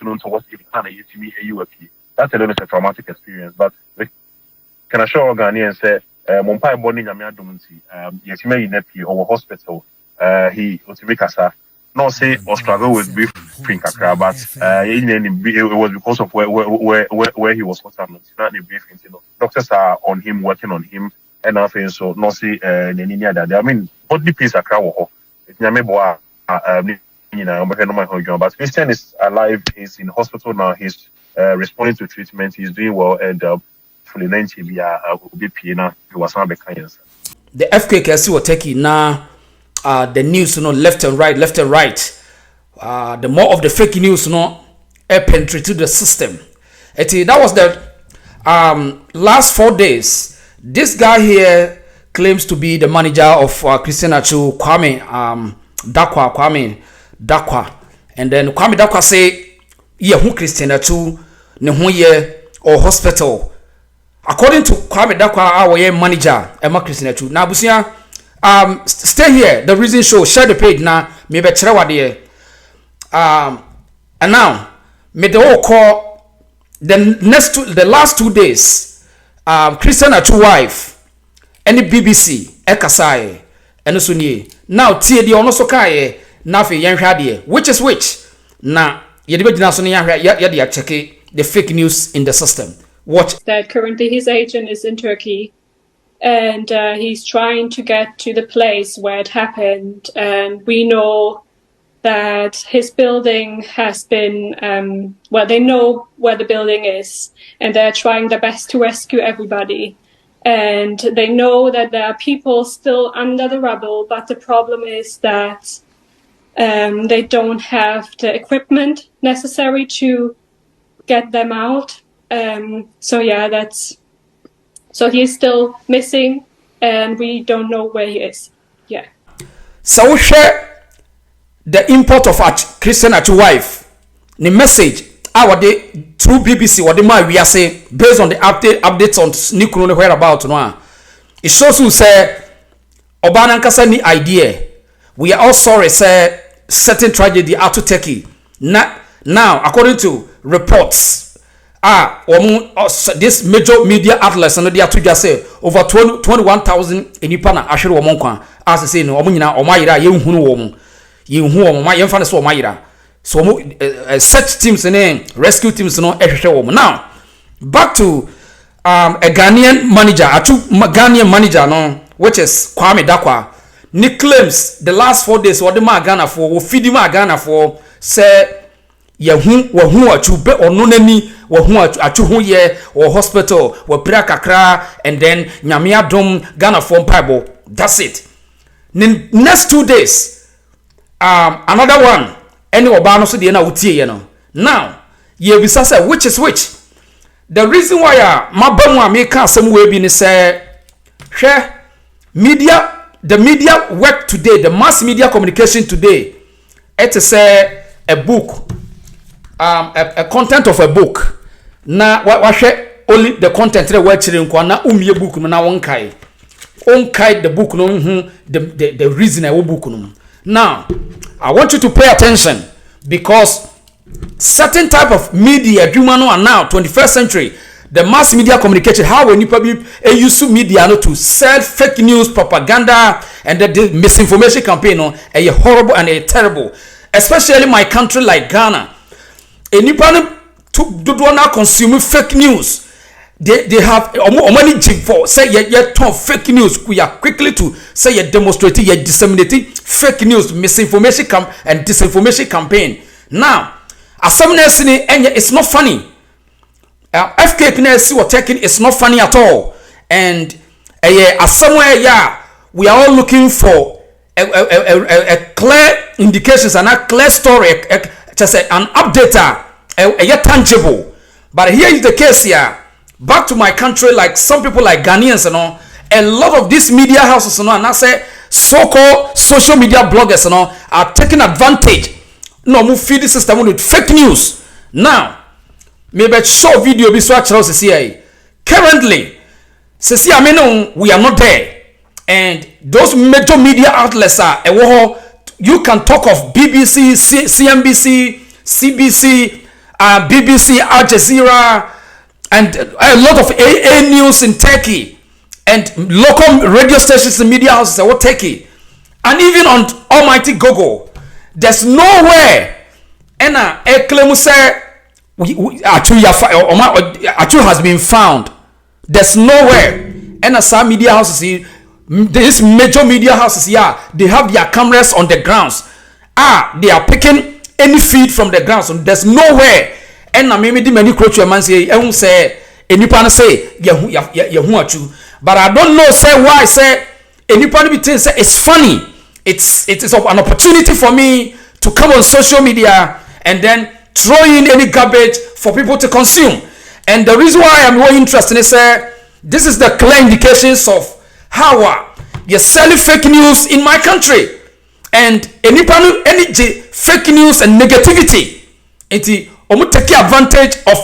working on towards it kind of UAP. That's a little bit of a traumatic experience, but we can assure Ghanaians say Mumpai morning Yamia Dumunti, yes, he may in our hospital, he Utimikasa, not say or struggle with beef Kakra, but it was because of where he was not the beef, doctors are on him, working on him, and nothing so no see that. I mean, what the piece Accra it's Yameboa, but Christian is alive, he's in hospital now, he's responding to treatment, he's doing well, and fully the FKKC will take it now. The news, left and right. The more of the fake news, penetrate to the system. That was the last 4 days. This guy here claims to be the manager of Christian Achu, Kwame Dakwa, and then Kwame Dakwa say, "Yeah, who Christian Achu ne who ye or hospital." According to Kwame Dakwa, our manager, Emma Christian Achu. Now, Busia, stay here. The reason show share the page now. Maybe and now, me the whole call the last 2 days. Christian Achu wife, any BBC, Ekasai, and Sunye. Now, Tia the Onoso Kaye, Nafi Yanhadie, which is which? Now, Yadibajina check the fake news in the system. Watch. That currently his agent is in Turkey, and he's trying to get to the place where it happened. And we know that his building has been, they know where the building is, and they're trying their best to rescue everybody. And they know that there are people still under the rubble, but the problem is that they don't have the equipment necessary to get them out. So he's still missing, and we don't know where he is. Yeah. So we share the import of Christian Achu wife. The message our day through BBC what the man we are saying based on the updates on Nikuru whereabouts no. It shows you say Obana Nkasa ni idea. We are all sorry say certain tragedy out to Turkey. Now according to reports this major media outlets and they are to just say over 21,000 in Ipana actually woman kwa as I say no omunyina omayira ye nhunu wo my yemfa so omayira so search teams and rescue teams no ehwehwe wo. Now back to a Ghanaian manager no which is Kwame Dakwa. Ni claims the last 4 days what the man Ghana for wo feed ma Ghana for say yehu achu be ononani wahu achu hu ye or hospital wa bra kakra and then nyame adom Ghana for Bible. That's it. Next 2 days another one any oba no so de na utie ye no. Now ye bisa say which is which. The reason why mabamu ameka asem we bi ni say hwe the media work today, the mass media communication today, it is a book, a content of a book. Na what only the content that we're chilling na umye book no na onkai the book no the reason I book no. Now I want you to pay attention because certain type of media human are now 21st century. The mass media communication, how when you probably use media to sell fake news, propaganda, and the misinformation campaign a horrible and a terrible, especially my country like Ghana. And you do not consume fake news. They have money for say turn fake news. We are quickly to say demonstrating, disseminating fake news, misinformation and disinformation campaign. Now, as someone else it's not funny. FKPNC were taking it's not funny at all, and somewhere we are all looking for a clear indications and a clear story, just an updater, a tangible. But here is the case here. Back to my country, like some people like Ghanaians and all, a lot of these media houses and all, and I say so-called social media bloggers and all are taking advantage. No, move feed the system with fake news now. Maybe show video be so CCI. Currently, CCI we are not there. And those major media outlets are you can talk of BBC, CNBC, CBC, BBC, Al Jazeera, and a lot of AA news in Turkey, and local radio stations and media houses in Turkey, and even on Almighty Google. There's nowhere and a claim say Atu has been found. There's nowhere. And some media houses here, these major media houses here, they have their cameras on the grounds. They are picking any feed from the grounds. So there's nowhere. And maybe the many coach man say, I won't say any pan say Yahu. But I don't know say why say any pan between say it's funny. It is an opportunity for me to come on social media and then throw in any garbage for people to consume. And the reason why I'm more interested is this is the clear indications of how you're selling fake news in my country. And any fake news and negativity, it's take advantage of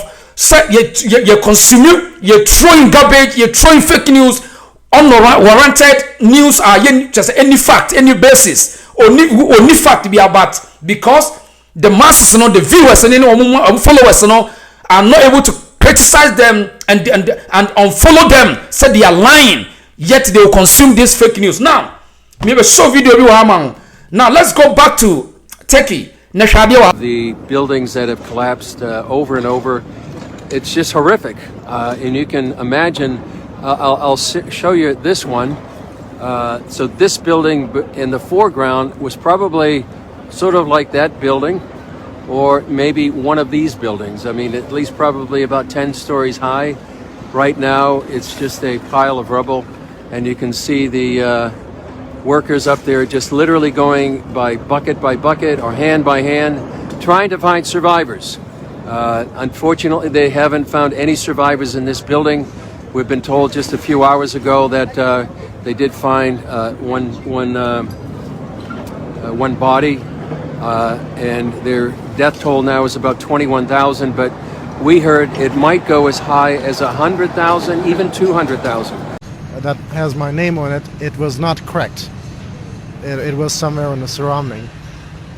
you consuming, you're throwing garbage, you're throwing fake news, unwarranted news are just any fact, any basis, only fact be about because the masses, the viewers and followers, are not able to criticize them and unfollow them. Said they are lying, yet they will consume this fake news. Now, maybe show video. Now let's go back to Turkey. The buildings that have collapsed over and over, it's just horrific, and you can imagine. I'll show you this one. So this building in the foreground was probably sort of like that building, or maybe one of these buildings. I mean, at least probably about 10 stories high. Right now, it's just a pile of rubble, and you can see the workers up there just literally going by bucket or hand by hand, trying to find survivors. Unfortunately, they haven't found any survivors in this building. We've been told just a few hours ago that they did find one body, and their death toll now is about 21,000, but we heard it might go as high as 100,000, even 200,000. That has my name on it. It was not correct. It was somewhere in the surrounding.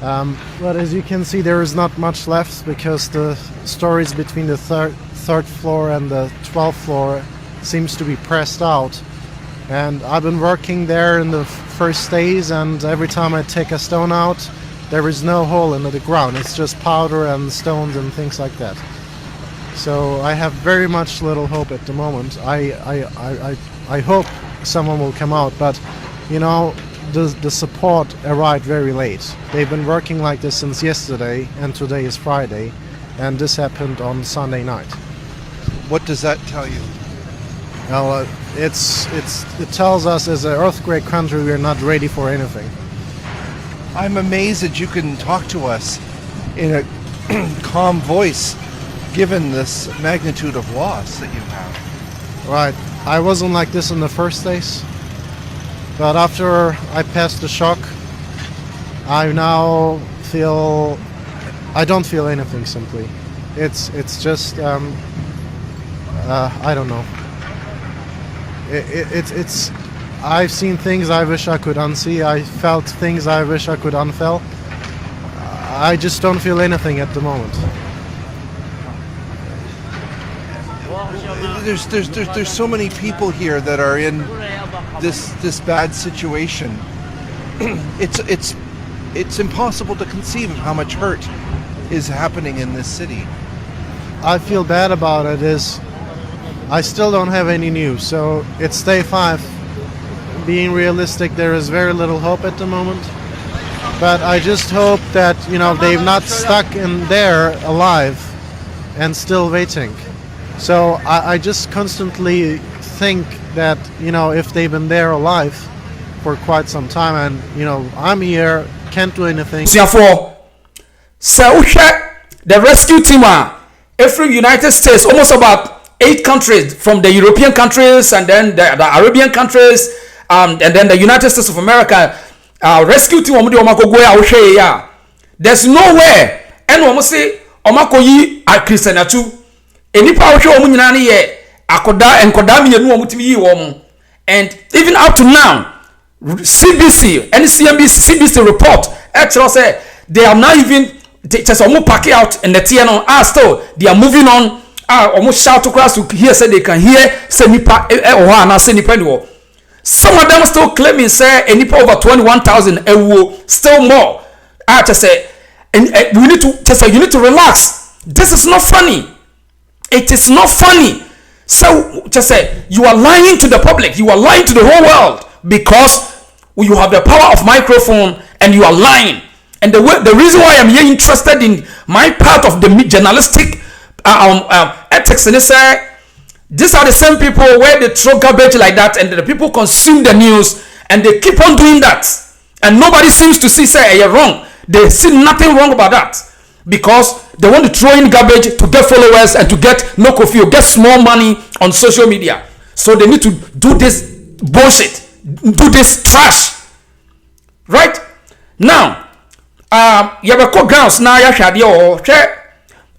But as you can see, there is not much left because the stories between the third floor and the 12th floor seems to be pressed out. And I've been working there in the first days, and every time I take a stone out, there is no hole in the ground. It's just powder and stones and things like that. So I have very much little hope at the moment. I hope someone will come out, but you know, the support arrived very late. They've been working like this since yesterday, and today is Friday, and this happened on Sunday night. What does that tell you? Well, it tells us as an earthquake country we're not ready for anything. I'm amazed that you can talk to us in a calm voice, given this magnitude of loss that you have. Right. I wasn't like this in the first days, but after I passed the shock, I now feel I don't feel anything. Simply, it's just I don't know. It's I've seen things I wish I could unsee. I felt things I wish I could unfeel. I just don't feel anything at the moment. There's so many people here that are in this bad situation. It's impossible to conceive of how much hurt is happening in this city. I feel bad about it. I still don't have any news, so it's day 5. Being realistic, there is very little hope at the moment. But I just hope that, you know, they're not stuck in there alive and still waiting. So I just constantly think that, you know, if they've been there alive for quite some time and, you know, I'm here, can't do anything. Therefore, so the rescue team are every United States, almost about 8 countries from the European countries and then the Arabian countries, and then the United States of America. Rescue team there's nowhere and almost say omakoyi a Christian atu enipa wo hwe omu nyina ne ye akoda enkoda me yenu omutimi yi wo and even up to now CBC and CBC report actually say they are not even just almost pack out and the TNO are still they are moving on. Almost shout across to hear say they can hear say nipa or na say nipa no. Some of them still claiming say nipa over 21,000 still more. Just say and we need to just say you need to relax. This is not funny. It is not funny. So just say you are lying to the public. You are lying to the whole world because you have the power of microphone and you are lying. And the reason why I'm here interested in my part of the journalistic ethics and say these are the same people where they throw garbage like that and the people consume the news and they keep on doing that and nobody seems to see say you're wrong. They see nothing wrong about that because they want to throw in garbage to get followers and to get no coffee or get small money on social media. So they need to do this bullshit, do this trash, right? Now you have a grounds now. You shall do.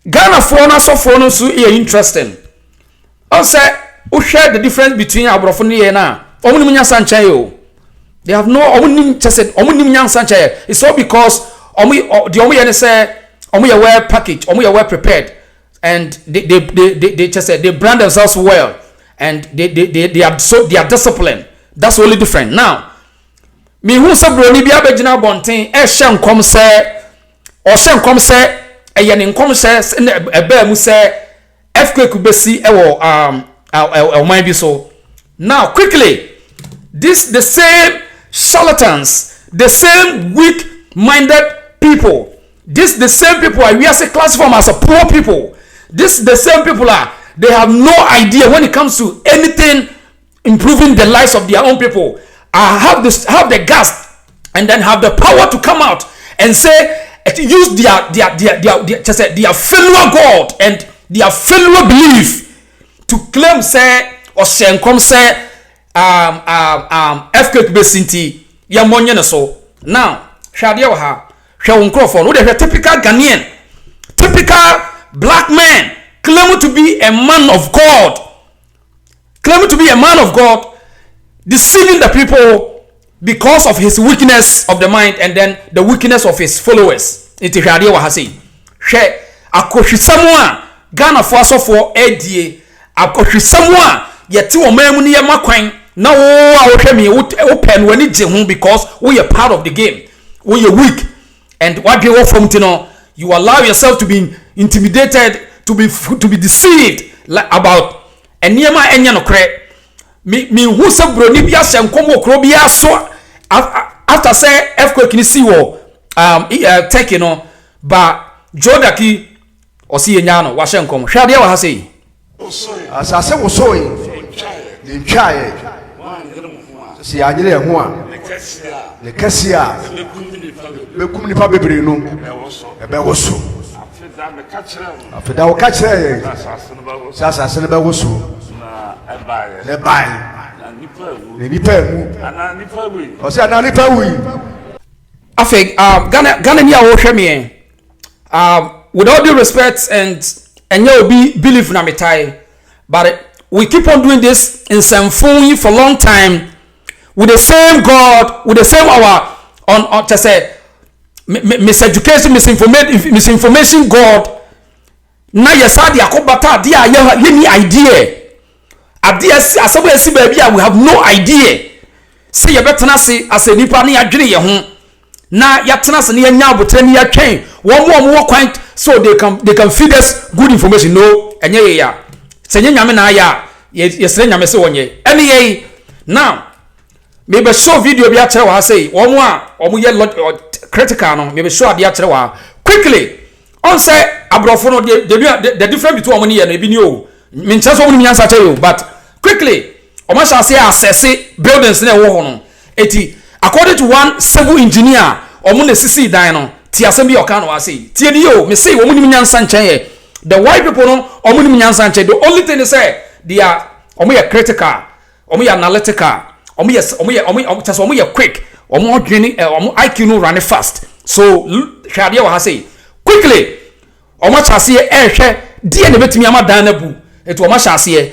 Ghana phone so phone so interesting. Also, who share the difference between Abrofoni and now? Omunimunya Sanchayo. They have no omunim just said omunimunya Sanchayo. It's all because the omu say omu well packaged, omu well prepared, and they just said they brand themselves well, and they are disciplined. That's only different now. Me who say broni bi abegina bonten e hye nkom se o hye nkom se eye ne nkom se eba mu se earthquake besi e wo man bi so. Now quickly, the same charlatans, the same weak minded people, the same people we are classified as a poor people. The same people they have no idea when it comes to anything improving the lives of their own people. Have the gas and then have the power to come out and say use their failure God and their failure belief to claim say or say come say earthquake besinti ya monye na so. Now shadia wa ha hwe microphone we the typical Ghanaian, typical black man claiming to be a man of God, deceiving the people because of his weakness of the mind and then the weakness of his followers. Iti hwade wa hase hwe akohwisam a Ghana fo asofo adie akohwisam a yete wo mamu ne yemakwan na wo a wo hwe me wo pen wani je ho because we are part of the game. We are weak and what they want from tino, you allow yourself to be intimidated, to be deceived about eniyama enya no kre. Me who say broni bia senkom okro bia so after say earthquake ni si wo take no ba jodaki o si enya no wa senkom hwade wa ha sei asase wo so yi ni twae si anyere ho a ne kasia be kum ni pa bebre no e be wo so afeda wo ka kire asase ne be wo so ne bai ne nipa mu o se ana nipa wi afek Ghana ni a wo hwe me with all due respect and you be believe na metai, but we keep on doing this in Samfuni for a long time with the same God, with the same our on to say miseducation, misinformation God. Na yesadi akobata dia ye idea. Asabu esi baby we have no idea. Say you better say as a nipa na adwene ye ho. Na yatena se na nya abotre na yatwen. Wo quite so they can feed us good information. No, enye ye ya. Se nyame na ya yesre nyame se wonye. Ene ye now maybe show video bi a kire wa say omo ye critical no maybe show ade a kire wa quickly on say abrofo no the difference between omo ne ye no ebi ni o. Me nche so omo ni ansa tell you but quickly omo shall say assess buildings na wo ho no eti according to one civil engineer omo na sisi dan no ti asem bi oka no wa say tie ni o me say omo ni nyansa nchen ye the white people no omo ni nyansa nchen the only thing they say they are omo ye critical omo ye analytical omo ye quick omo dwene omo IQ no run fast so hwade wa ha say quickly omo chase hwe die ne betimi amadan na bu eto omo chase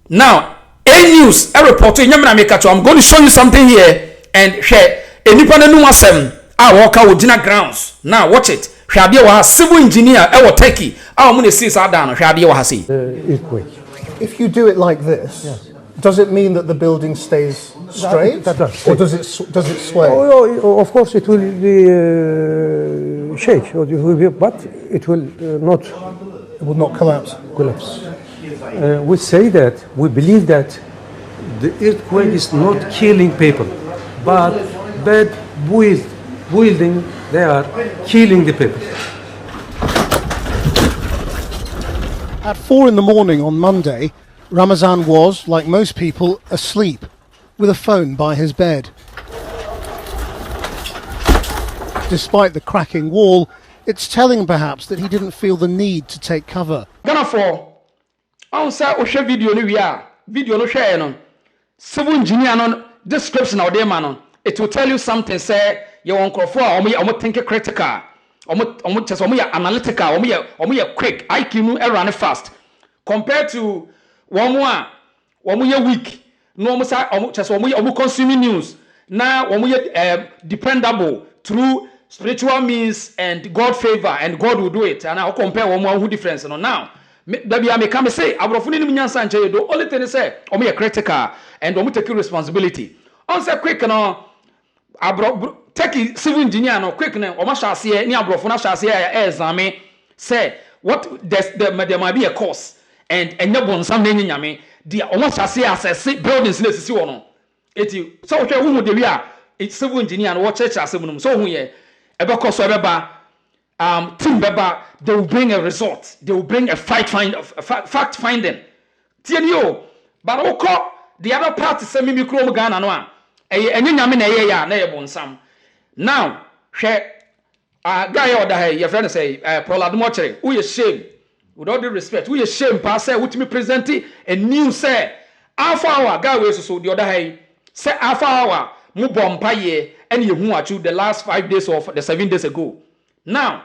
now a news a report nyamna make at I'm going to show you something here and share enipa na nu asem a wo ka wo gina grounds now watch it hwade wa civil engineer e wo Turkey a mo na see sa da no hwade wa say Earthquake. If you do it like this, does it mean that the building stays straight, that does. or does it sway? Of course, it will be shake, but it will not It will not collapse. collapse. We say that we believe that the earthquake is not killing people, but bad building they are killing the people. At 4 in the morning on Monday, Ramazan was, like most people, asleep, with a phone by his bed. Despite the cracking wall, it's telling perhaps that he didn't feel the need to take cover. Gonna for on say o hwe video no hwe no civil engineer no description of dem no it will tell you something say you won crofo a omo think critical omo chese omo ya analytical omo ya quick IQ no run fast compared to omo ya weak no omo say omo chese omo consuming news na omo ya dependable through spiritual means and God favor and God will do it and I compare omo who difference no now that be I come say abrofo ni nyansa nche do only thing say omo ya critical and omo take responsibility on say quick no take civil engineer no quick na omo hyase ni abrofo na hyase ya examine say what there might be a course and enye bonsam na nyame dia omo hyase assess buildings na sisi wo no eti so hwe hu de wi a civil engineer no wo church asem no so hu ye ebe course ebe team beba they will bring a result, they will bring a fact finding tienio but oko the other part say me krom Ghana no a enye nyame na eye ya na ye bonsam now hwe guy order hey your friend say Proladmo chere who you shame with all due respect who you shame pass say with me present a new say alpha hour guy we so the other hey say alpha hour mu bompa ye and ye hu achu the last 5 days of the 7 days ago now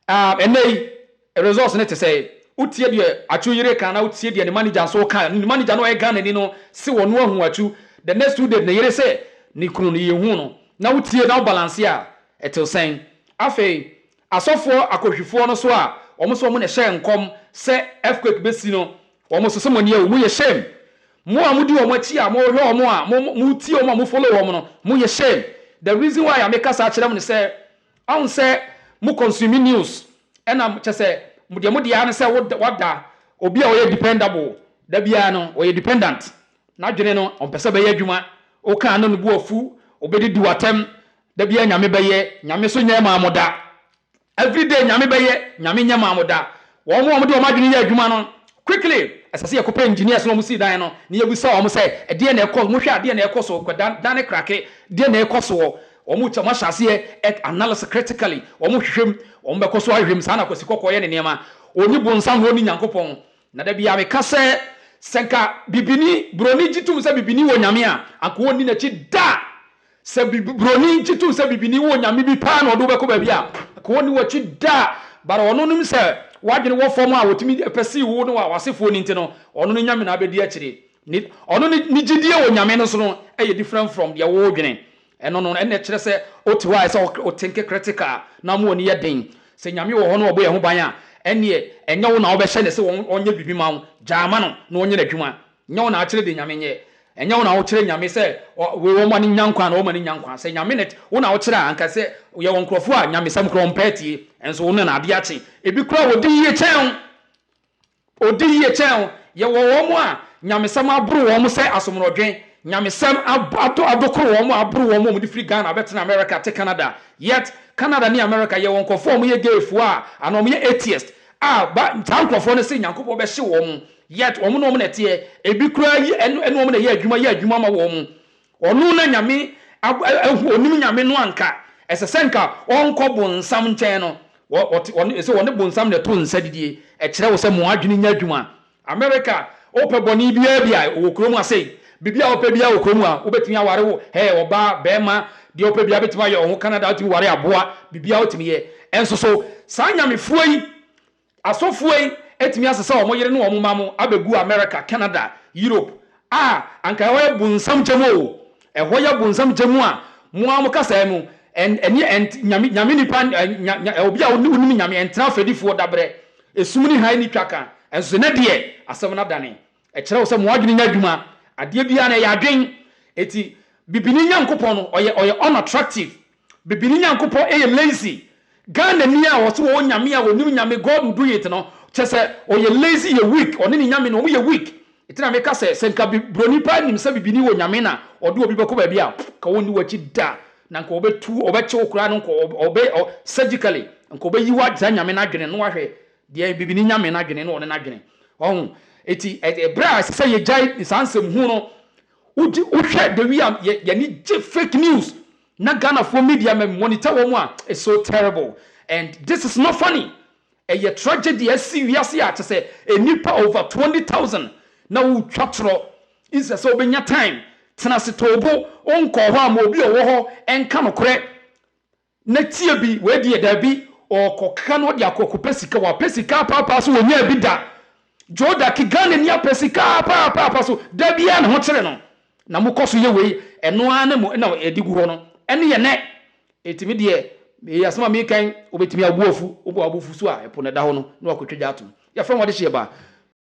and they results net to say utie de achu yire kan na utie de manager so kan ni manager no e Ghana ni no se wono ahu achu the next 2 days na yire say ni kunu ni yehu no na utie na balance a etil sen afei asofo akohwifo no so a omo so mo ne hye nkom se earthquake besi no omo so mo ne ya mu ye shame mo amudi omo achi a mo hwe omo a mo tie omo mo follow omo no mo ye shame the reason why I make us akere mo say I say mu consuming news and am chese mu de ya say wada obi a we dependable da bia no we dependent na dwene no on pese be adwuma o kan no bu afu obedi di watem da bia nyame be ye nyame so nya ma amoda every day nyame be ye nyame nya ma amoda wo mo de o madwene ya adwuma no quickly asase yakopa engineers no mu si dan no ne yebusa o mo say e de na ekos mo hwe ade na ekos o dan krake de na ekos o omu chama hyase analysis critically omu hwehwem omu bekoso ahwem sana kosikoko ye ne nema oni bonsam ho ni nyankopon na da bia me kase senka bibini broni jitum se bibini wo nyame a anko oni na chi da se broni jitum se bibini wo nyame bi pa na odo beko ba bia ko oni wo chi da bara ono nim se wadwene wo fom a wotimi pesi wo no wa wasefo ni ntino ono no nyame na abedi akire ni ono ni gidie wo nyame no so no e different from dia wo dwene eno no ene kire se otiwa se o think critical na mo oni yeden se nyame wo ho no obo ye ho ban a ene enye wo na wo be hye ne se onye bibi ma wo jaama no na onye adwuma nye wo na akire de nyame nye enye wo na wo kire nyame se we wo mani nyankwa na wo mani nyankwa se nyame net wo na wo kire anka se ye won krofo a nyame sam kro mpatie enso wo na ade achi ebi kra wo di ye chen ye wo mo a nyame sam aburu wo mo se asomrodwen nyame sam adokoro wo mo aburu wo mo di free Ghana better America te Canada yet Canada ni America ye won krofo mo ye gefu a ana mo ye atheist ba tan krofo no se nyankopɔ be hye wo mo yet wo mo no mo na tie ebi kra yi eno wo mo na ye adwuma ma wo mo onu na nyame onim nyame no anka esesenka onko bonsam nchen no ese woni bonsam na to nsadidie e kire wo se mo adwene nya adwuma America ope boni bia wo kromu ase bibia ope bia wo kromu a obetimi aware wo oba bema de ope bia betimi aye ho Canada otimi ware aboa bibia otimi ye enso so sa nyame fuoi asofuoi etimi asese wo mo yere no wo mo mamu abegu America Canada Europe anka wo bonsam chemo eho ya bonsam chemo a mo am kasa mu and nyame nipa obi a woni nyame entra fedifo dabre esumni han ni twaka enso na de asem na dane e kire wo se mo adwene nya dwuma ade bia na ya adwen eti bibini nyankopon no oye unattractive bibini nyankopon lazy Ghana ni a wo so wo nyame a wonim nyame God will do it no chese oye lazy ye weak oni ni nyame no mo ye weak itina meka se senka broni pa nim se bibini wo nyame na ode obi beko ba bia ka woni wachi da na nka obetu obeche okura no nka surgically nka obeyiwa dza nyame na adwene no ahwe de bibini nyame na adwene no one na adwene ohun eti bra se ye jai sansem hu no udi uhwe de wi ye ni fake news na Ghana for media me monitor wo mu a it's so terrible and this is not funny a tragedy as serious ya to say a nipa over 20,000 na wo twatro is so obenya time tena se tobo onko ho am obi owo ho enka no kore na tie bi we die da bi okokka no de akoko pesika wa pesika papa so wonya bi da joda ki Ghana ni pesika papa so da bia ne ho kire no na mukoso ye we eno ana mu na edigu ho no ene ye ne etimi de me asema me kan obetimi abuofu obo abufu so a epo ne da ho no na wakotwa atum ya fa mo de hye ba